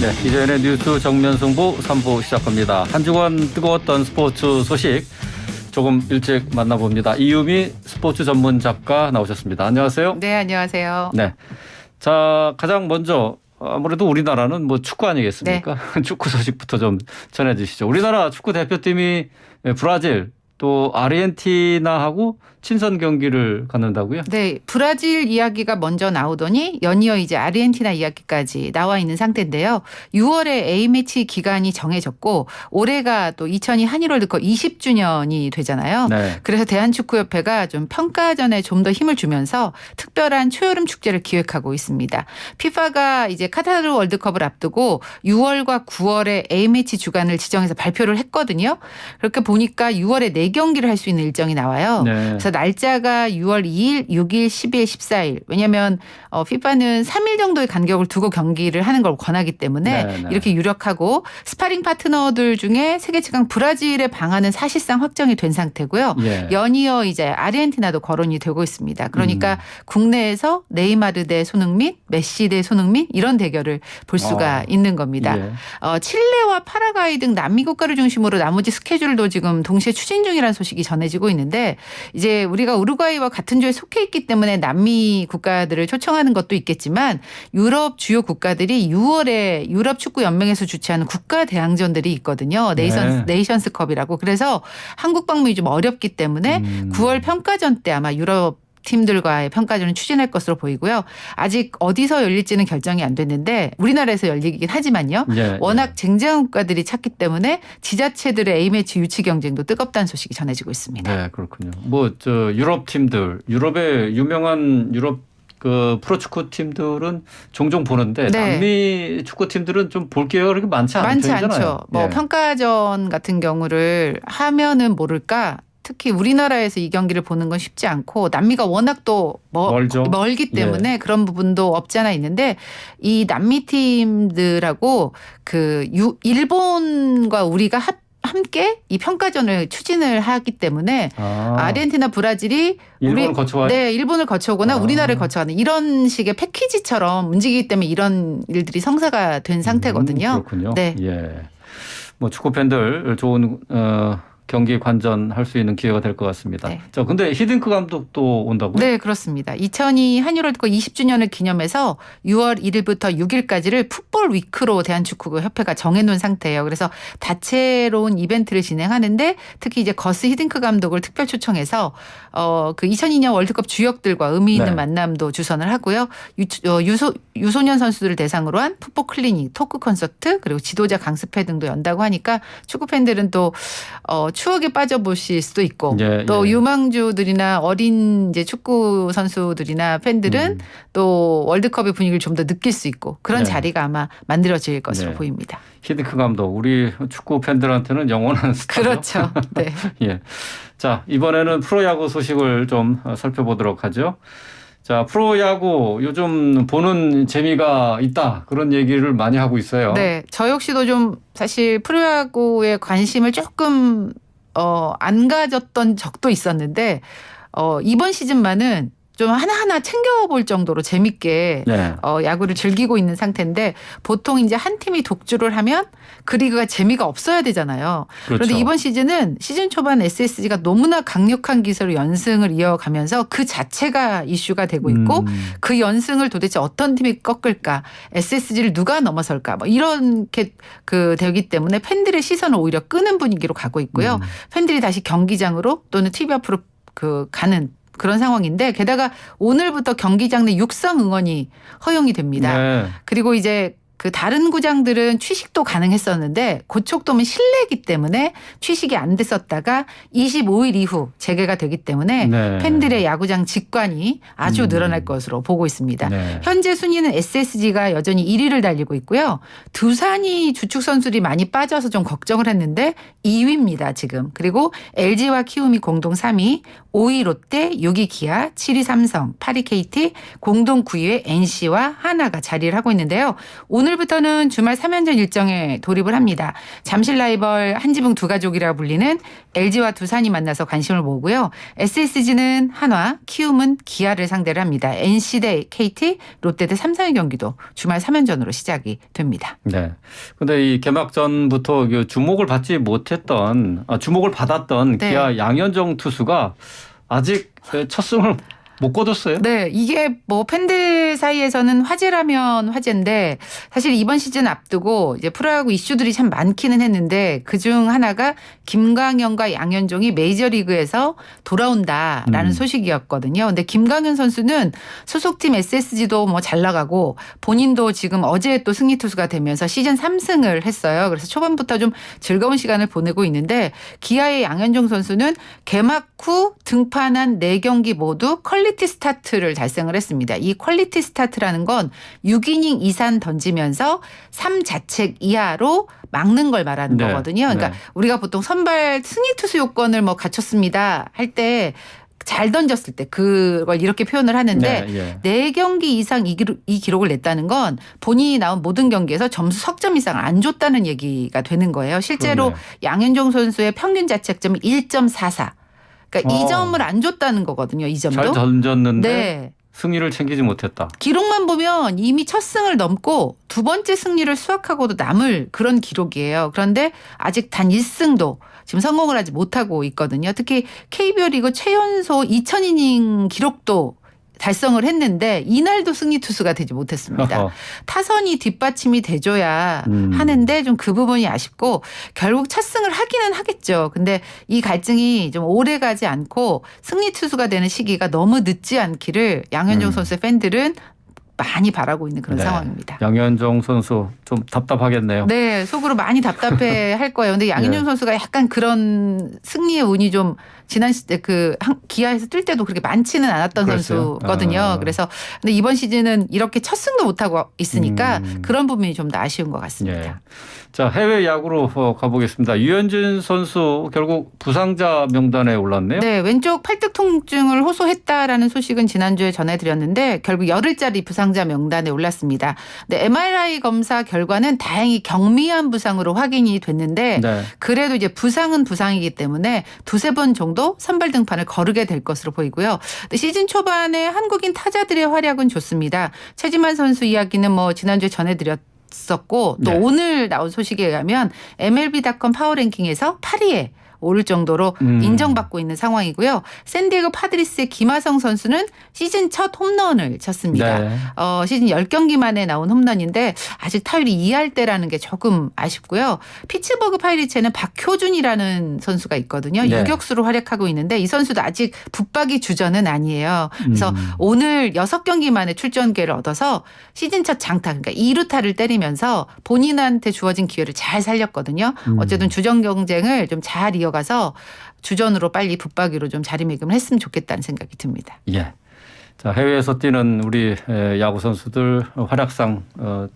네, 이전의 뉴스 정면 승부 3부 시작합니다. 한 주간 뜨거웠던 스포츠 소식 조금 일찍 만나봅니다. 이유미 스포츠 전문 작가 나오셨습니다. 안녕하세요. 네, 안녕하세요. 네, 자 가장 먼저 아무래도 우리나라는 뭐 축구 아니겠습니까? 네. 축구 소식부터 좀 전해주시죠. 우리나라 축구 대표팀이 브라질 또 아르헨티나하고 친선 경기를 갖는다고요? 네, 브라질 이야기가 먼저 나오더니 연이어 이제 아르헨티나 이야기까지 나와 있는 상태인데요. 6월에 A매치 기간이 정해졌고 올해가 또 2002 한일 월드컵 20주년이 되잖아요. 네. 그래서 대한축구협회가 좀 평가전에 좀 더 힘을 주면서 특별한 초여름 축제를 기획하고 있습니다. 피파가 이제 카타르 월드컵을 앞두고 6월과 9월에 A매치 주간을 지정해서 발표를 했거든요. 그렇게 보니까 6월에 4경기를 할 수 있는 일정이 나와요. 네. 그래서 날짜가 6월 2일, 6일, 10일, 14일. 왜냐하면 피파는 3일 정도의 간격을 두고 경기를 하는 걸 권하기 때문에 네. 이렇게 유력하고 스파링 파트너들 중에 세계 최강 브라질의 방안은 사실상 확정이 된 상태고요. 예. 연이어 이제 아르헨티나도 거론이 되고 있습니다. 그러니까 국내에서 네이마르 대 손흥민, 메시 대 손흥민 이런 대결을 볼 수가 있는 겁니다. 예. 칠레와 파라과이 등 남미 국가를 중심으로 나머지 스케줄도 지금 동시에 추진 중이라는 소식이 전해지고 있는데 이제 우리가 우루과이와 같은 조에 속해 있기 때문에 남미 국가들을 초청하는 것도 있겠지만 유럽 주요 국가들이 6월에 유럽 축구 연맹에서 주최하는 국가 대항전들이 있거든요. 네이션스컵이라고. 그래서 한국 방문이 좀 어렵기 때문에 9월 평가전 때 아마 유럽 팀들과의 평가전을 추진할 것으로 보이고요. 아직 어디서 열릴지는 결정이 안 됐는데 우리나라에서 열리긴 하지만요. 워낙 쟁쟁한 국가들이 찾기 때문에 지자체들의 A매치 유치 경쟁도 뜨겁다는 소식이 전해지고 있습니다. 네, 그렇군요. 뭐 저 유럽 팀들, 유럽의 유명한 유럽 그 프로축구 팀들은 종종 보는데 네. 남미 축구 팀들은 좀 볼 기회가 그렇게 많지 않죠. 뭐 평가전 같은 경우를 하면은 모를까. 특히 우리나라에서 이 경기를 보는 건 쉽지 않고 남미가 워낙 또 멀기 때문에 그런 부분도 없지 않아 있는데 이 남미 팀들하고 그 일본과 우리가 함께 이 평가전을 추진을 하기 때문에 아르헨티나, 브라질이 일본을 거쳐오거나 우리나라를 거쳐가는 이런 식의 패키지처럼 움직이기 때문에 이런 일들이 성사가 된 상태거든요. 그렇군요. 네. 예. 뭐 축구 팬들 좋은 경기 관전할 수 있는 기회가 될 것 같습니다. 네. 자, 근데 히딩크 감독도 온다고요? 네, 그렇습니다. 2002 한일 월드컵 20주년을 기념해서 6월 1일부터 6일까지를 풋볼 위크로 대한축구협회가 정해놓은 상태예요. 그래서 다채로운 이벤트를 진행하는데 특히 이제 거스 히딩크 감독을 특별 초청해서 그 2002년 월드컵 주역들과 의미 있는 만남도 주선을 하고요. 유소년 선수들을 대상으로 한 풋볼 클리닉, 토크 콘서트 그리고 지도자 강습회 등도 연다고 하니까 축구 팬들은 또 추억에 빠져보실 수도 있고 또 유망주들이나 어린 이제 축구 선수들이나 팬들은 또 월드컵의 분위기를 좀 더 느낄 수 있고 그런 자리가 아마 만들어질 것으로 보입니다. 히딩크 감독 우리 축구 팬들한테는 영원한 스타죠. 그렇죠. 네. 예. 자, 이번에는 프로야구 소식을 좀 살펴보도록 하죠. 자, 프로야구 요즘 보는 재미가 있다. 그런 얘기를 많이 하고 있어요. 네. 저 역시도 좀 사실 프로야구에 관심을 조금 안 가졌던 적도 있었는데 이번 시즌만은 좀 하나하나 챙겨볼 정도로 재밌게 야구를 즐기고 있는 상태인데 보통 이제 한 팀이 독주를 하면 그 리그가 재미가 없어야 되잖아요. 그렇죠. 그런데 이번 시즌은 시즌 초반 SSG가 너무나 강력한 기세로 연승을 이어가면서 그 자체가 이슈가 되고 있고 그 연승을 도대체 어떤 팀이 꺾을까 SSG를 누가 넘어설까 뭐 이렇게 되기 때문에 팬들의 시선을 오히려 끄는 분위기로 가고 있고요. 팬들이 다시 경기장으로 또는 TV 앞으로 가는 그런 상황인데 게다가 오늘부터 경기장 내 육성 응원이 허용이 됩니다. 네. 그리고 이제 그 다른 구장들은 취식도 가능했었는데 고척돔은 실내이기 때문에 취식이 안 됐었다가 25일 이후 재개가 되기 때문에 팬들의 야구장 직관이 아주 늘어날 것으로 보고 있습니다. 현재 순위는 SSG가 여전히 1위를 달리고 있고요. 두산이 주축 선수들이 많이 빠져서 좀 걱정을 했는데 2위입니다 지금. 그리고 LG와 키움이 공동 3위, 5위 롯데, 6위 기아, 7위 삼성, 8위 KT, 공동 9위에 NC와 하나가 자리를 하고 있는데요. 오늘부터는 주말 3연전 일정에 돌입을 합니다. 잠실 라이벌 한지붕 두 가족이라 불리는 LG와 두산이 만나서 관심을 모으고요. SSG는 한화, 키움은 기아를 상대를 합니다. NC 대 KT, 롯데 대 삼성의 경기도 주말 3연전으로 시작이 됩니다. 네. 근데 이 개막전부터 주목을 주목을 받았던 네. 기아 양현종 투수가 아직 첫 승을 못 거뒀어요. 네, 이게 뭐 팬들 사이에서는 화제라면 화제인데 사실 이번 시즌 앞두고 이제 프로야구 이슈들이 참 많기는 했는데 그중 하나가 김광현과 양현종이 메이저리그에서 돌아온다라는 소식이었거든요. 근데 김광현 선수는 소속팀 SSG도 뭐 잘 나가고 본인도 지금 어제 또 승리 투수가 되면서 시즌 3승을 했어요. 그래서 초반부터 좀 즐거운 시간을 보내고 있는데 기아의 양현종 선수는 개막 후 등판한 4경기 모두 퀄리티 스타트를 달성을 했습니다. 이 퀄리티 스타트라는 건 6이닝 이상 던지면서 3자책 이하로 막는 걸 말하는 네. 거거든요. 그러니까 네. 우리가 보통 선발 승리 투수 요건을 뭐 갖췄습니다 할 때 잘 던졌을 때 그걸 이렇게 표현을 하는데 4경기 이상 이 기록을 냈다는 건 본인이 나온 모든 경기에서 점수 석점 이상을 안 줬다는 얘기가 되는 거예요. 실제로 그러네. 양현종 선수의 평균 자책점이 1.44. 그러니까 2점을 안 줬다는 거거든요. 2점도. 잘 던졌는데 네. 승리를 챙기지 못했다. 기록만 보면 이미 첫 승을 넘고 두 번째 승리를 수확하고도 남을 그런 기록이에요. 그런데 아직 단 1승도 지금 성공을 하지 못하고 있거든요. 특히 KBO 리그 최연소 2000이닝 기록도 달성을 했는데 이날도 승리 투수가 되지 못했습니다. 어허. 타선이 뒷받침이 돼줘야 하는데 좀 그 부분이 아쉽고 결국 첫 승을 하기는 하겠죠. 근데 이 갈증이 좀 오래 가지 않고 승리 투수가 되는 시기가 너무 늦지 않기를 양현종 선수의 팬들은 많이 바라고 있는 그런 네. 상황입니다. 양현종 선수 좀 답답하겠네요. 네, 속으로 많이 답답해 할 거예요. 근데 양현종 선수가 약간 그런 승리의 운이 좀 지난 시대 기아에서 뛸 때도 그렇게 많지는 않았던 그랬어요? 선수거든요. 그래서 근데 이번 시즌은 이렇게 첫 승도 못 하고 있으니까 그런 부분이 좀 더 아쉬운 것 같습니다. 예. 자, 해외 야구로 가보겠습니다. 유현진 선수 결국 부상자 명단에 올랐네요. 네, 왼쪽 팔뚝 통증을 호소했다라는 소식은 지난주에 전해드렸는데 결국 열흘짜리 부상자 명단에 올랐습니다. 네, MRI 검사 결과는 다행히 경미한 부상으로 확인이 됐는데 네. 그래도 이제 부상은 부상이기 때문에 두세 번 정도 선발 등판을 거르게 될 것으로 보이고요. 시즌 초반에 한국인 타자들의 활약은 좋습니다. 최지만 선수 이야기는 뭐 지난주에 전해드렸었고 또 네. 오늘 나온 소식에 의하면 MLB.com 파워랭킹에서 8위에 오를 정도로 인정받고 있는 상황이고요. 샌디에고 파드리스의 김하성 선수는 시즌 첫 홈런을 쳤습니다. 네. 시즌 10경기 만에 나온 홈런인데 아직 타율이 2할 때라는 게 조금 아쉽고요. 피츠버그 파이리츠에는 박효준이라는 선수가 있거든요. 네. 유격수로 활약하고 있는데 이 선수도 아직 붙박이 주전은 아니에요. 그래서 오늘 6경기 만에 출전 기회를 얻어서 시즌 첫 장타 그러니까 2루타를 때리면서 본인한테 주어진 기회를 잘 살렸거든요. 어쨌든 주전 경쟁을 좀 잘 이어가서 주전으로 빨리 붙박이로 좀 자리매김을 했으면 좋겠다는 생각이 듭니다. 예. 자, 해외에서 뛰는 우리 야구 선수들 활약상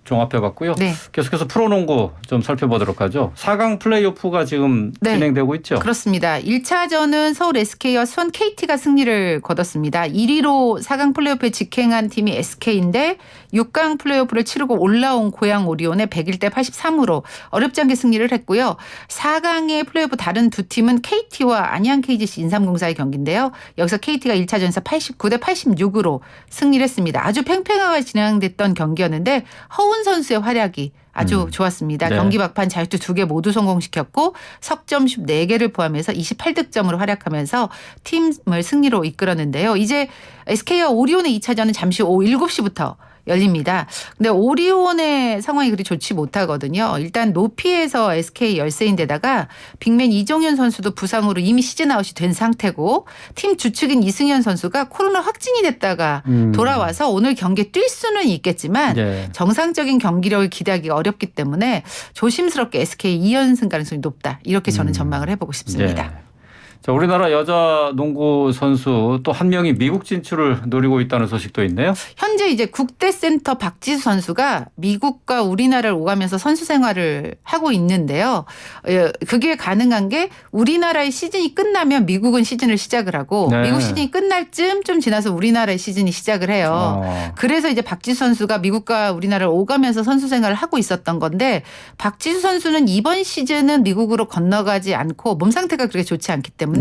종합해봤고요. 네. 계속해서 프로농구 좀 살펴보도록 하죠. 4강 플레이오프가 지금 네. 진행되고 있죠. 그렇습니다. 1차전은 서울 SK와 수원 KT가 승리를 거뒀습니다. 1위로 4강 플레이오프에 직행한 팀이 SK인데 6강 플레이오프를 치르고 올라온 고양 오리온에 101대 83으로 어렵지 않게 승리를 했고요. 4강의 플레이오프 다른 두 팀은 KT와 안양 KGC 인삼공사의 경기인데요. 여기서 KT가 1차전에서 89대 86으로 승리를 했습니다. 아주 팽팽하게 진행됐던 경기였는데 허운 선수의 활약이 아주 좋았습니다. 네. 경기 막판 자유투 2개 모두 성공시켰고 석점슛 4개를 포함해서 28득점으로 활약하면서 팀을 승리로 이끌었는데요. 이제 SK와 오리온의 2차전은 잠시 오후 7시부터 열립니다. 근데 오리온의 상황이 그리 좋지 못하거든요. 일단 높이에서 SK 열세인데다가 빅맨 이종현 선수도 부상으로 이미 시즌 아웃이 된 상태고 팀 주축인 이승현 선수가 코로나 확진이 됐다가 돌아와서 오늘 경기에 뛸 수는 있겠지만 예. 정상적인 경기력을 기대하기가 어렵기 때문에 조심스럽게 SK 2연승 가능성이 높다. 이렇게 저는 전망을 해보고 싶습니다. 예. 자, 우리나라 여자 농구 선수 또 한 명이 미국 진출을 노리고 있다는 소식도 있네요. 현재 이제 국대센터 박지수 선수가 미국과 우리나라를 오가면서 선수 생활을 하고 있는데요. 그게 가능한 게 우리나라의 시즌이 끝나면 미국은 시즌을 시작을 하고 네. 미국 시즌이 끝날 쯤 지나서 우리나라의 시즌이 시작을 해요. 그래서 이제 박지수 선수가 미국과 우리나라를 오가면서 선수 생활을 하고 있었던 건데 박지수 선수는 이번 시즌은 미국으로 건너가지 않고 몸 상태가 그렇게 좋지 않기 때문에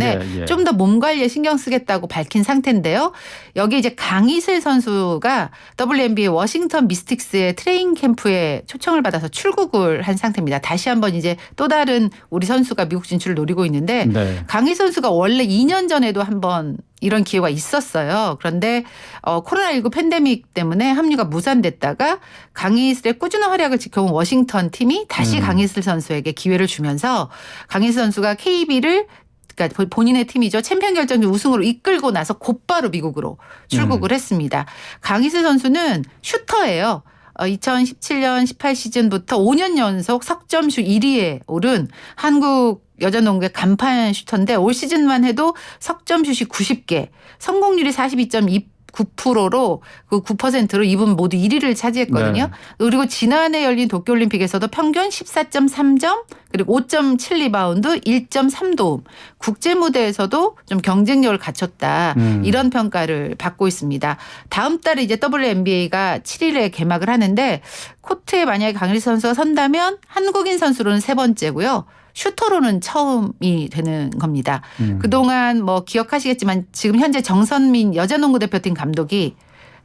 좀 더 몸 관리에 신경 쓰겠다고 밝힌 상태인데요. 여기 이제 강희슬 선수가 WNBA 워싱턴 미스틱스의 트레이닝 캠프에 초청을 받아서 출국을 한 상태입니다. 다시 한번 이제 또 다른 우리 선수가 미국 진출을 노리고 있는데 강희슬 선수가 원래 2년 전에도 한번 이런 기회가 있었어요. 그런데 코로나19 팬데믹 때문에 합류가 무산됐다가 강희슬의 꾸준한 활약을 지켜온 워싱턴 팀이 다시 강희슬 선수에게 기회를 주면서 강희슬 선수가 KB를 그러니까 본인의 팀이죠. 챔피언 결정전 우승으로 이끌고 나서 곧바로 미국으로 출국을 했습니다. 강희슬 선수는 슈터예요. 2017년 18 시즌부터 5년 연속 석점슛 1위에 오른 한국 여자농구의 간판 슈터인데 올 시즌만 해도 석점슛이 90개, 성공률이 42.9%로 그 9%로 이분 모두 1위를 차지했거든요. 그리고 지난해 열린 도쿄올림픽에서도 평균 14.3점 그리고 5.7 리바운드 1.3도움 국제 무대에서도 좀 경쟁력을 갖췄다. 이런 평가를 받고 있습니다. 다음 달에 이제 WNBA가 7일에 개막을 하는데 코트에 만약에 강희슬 선수가 선다면 한국인 선수로는 세 번째고요. 슈터로는 처음이 되는 겁니다. 그동안 뭐 기억하시겠지만 지금 현재 정선민 여자농구 대표팀 감독이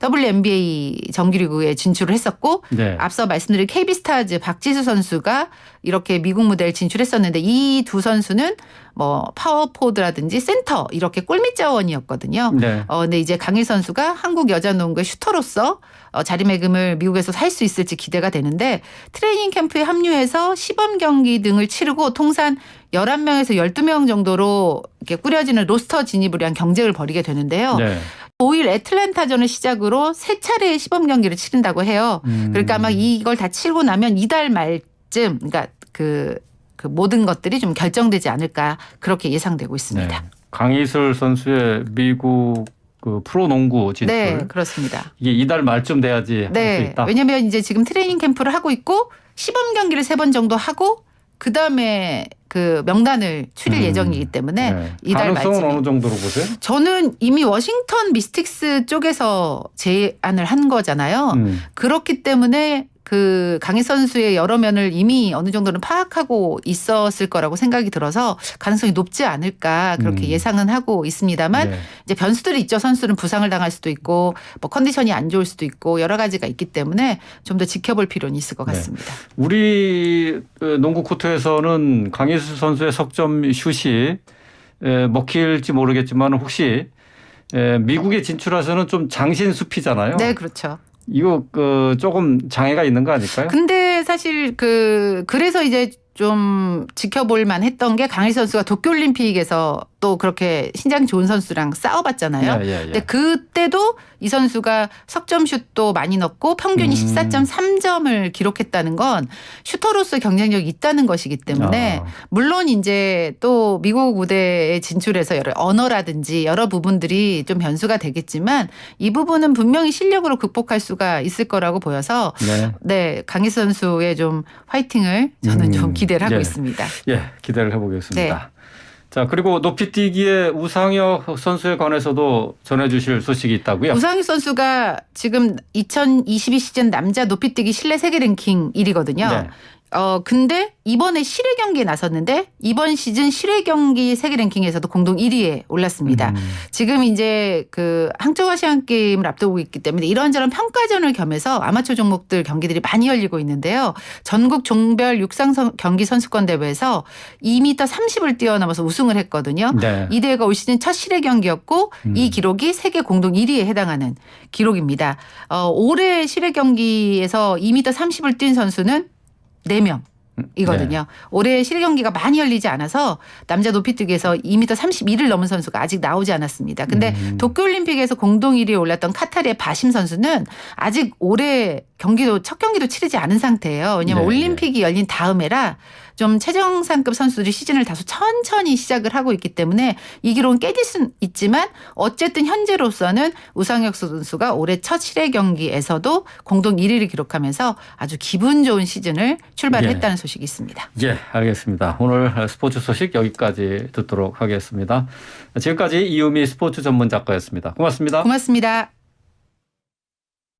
WNBA 정규리그에 진출을 했었고 앞서 말씀드린 KB스타즈 박지수 선수가 이렇게 미국 무대에 진출했었는데 이 두 선수는 뭐 파워포드라든지 센터 이렇게 꿀밑 자원이었거든요. 근데 이제 강희 선수가 한국 여자농구의 슈터로서 자리매김을 미국에서 할 수 있을지 기대가 되는데 트레이닝 캠프에 합류해서 시범 경기 등을 치르고 통산 11명에서 12명 정도로 이렇게 꾸려지는 로스터 진입을 위한 경쟁을 벌이게 되는데요. 5일 애틀랜타전을 시작으로 3차례의 시범 경기를 치른다고 해요. 그러니까 아마 이걸 다 치르고 나면 이달 말쯤 그러니까 그 모든 것들이 좀 결정되지 않을까 그렇게 예상되고 있습니다. 강희슬 선수의 미국 그 프로농구 진출. 네, 그렇습니다. 이게 이달 말쯤 돼야지 할 수 있다. 왜냐하면 이제 지금 트레이닝 캠프를 하고 있고 시범 경기를 3번 정도 하고 그다음에 그 명단을 추릴 예정이기 때문에 이달 말쯤에. 가능성은 어느 정도로 보세요? 저는 이미 워싱턴 미스틱스 쪽에서 제안을 한 거잖아요. 그렇기 때문에 그 강희 선수의 여러 면을 이미 어느 정도는 파악하고 있었을 거라고 생각이 들어서 가능성이 높지 않을까 그렇게 예상은 하고 있습니다만 이제 변수들이 있죠. 선수는 부상을 당할 수도 있고 뭐 컨디션이 안 좋을 수도 있고 여러 가지가 있기 때문에 좀 더 지켜볼 필요는 있을 것 같습니다. 우리 농구 코트에서는 강희슬 선수의 석점 슛이 먹힐지 모르겠지만 혹시 미국에 진출해서는 좀 장신 숲이잖아요. 네, 그렇죠. 이거 조금 장애가 있는 거 아닐까요? 근데 사실 그래서 이제 좀 지켜볼 만했던 게 강희 선수가 도쿄올림픽에서 또 그렇게 신장이 좋은 선수랑 싸워봤잖아요. 근데 그때도 이 선수가 석점슛도 많이 넣고 평균이 14.3점을 기록했다는 건 슈터로서 경쟁력이 있다는 것이기 때문에 물론 이제 또 미국 무대에 진출해서 여러 언어라든지 여러 부분들이 좀 변수가 되겠지만 이 부분은 분명히 실력으로 극복할 수가 있을 거라고 보여서 강희 선수의 좀 화이팅을 저는 좀 기대를 하고 있습니다. 기대를 해보겠습니다. 자, 그리고 높이뛰기의 우상혁 선수에 관해서도 전해주실 소식이 있다고요? 우상혁 선수가 지금 2022 시즌 남자 높이뛰기 실내 세계 랭킹 1위거든요. 근데 이번에 실외 경기에 나섰는데 이번 시즌 실외 경기 세계 랭킹에서도 공동 1위에 올랐습니다. 지금 이제 그 항저우 아시안 게임을 앞두고 있기 때문에 이런저런 평가전을 겸해서 아마추어 종목들 경기들이 많이 열리고 있는데요. 전국 종별 육상 경기 선수권 대회에서 2m 30을 뛰어넘어서 우승을 했거든요. 이 대회가 올 시즌 첫 실외 경기였고 이 기록이 세계 공동 1위에 해당하는 기록입니다. 올해 실외 경기에서 2m 30을 뛴 선수는 4명이거든요. 올해 실외 경기가 많이 열리지 않아서 남자 높이뛰기에서 2m 31을 넘은 선수가 아직 나오지 않았습니다. 근데 도쿄올림픽에서 공동 1위에 올랐던 카타르의 바심 선수는 아직 올해 첫 경기도 치르지 않은 상태예요. 왜냐하면 올림픽이 열린 다음 해라 좀 최정상급 선수들이 시즌을 다소 천천히 시작을 하고 있기 때문에 이 기록은 깨질 수는 있지만 어쨌든 현재로서는 우상혁 선수가 올해 첫 7회 경기에서도 공동 1위를 기록하면서 아주 기분 좋은 시즌을 출발을 예. 했다는 소식이 있습니다. 예, 알겠습니다. 오늘 스포츠 소식 여기까지 듣도록 하겠습니다. 지금까지 이유미 스포츠 전문 작가였습니다. 고맙습니다. 고맙습니다.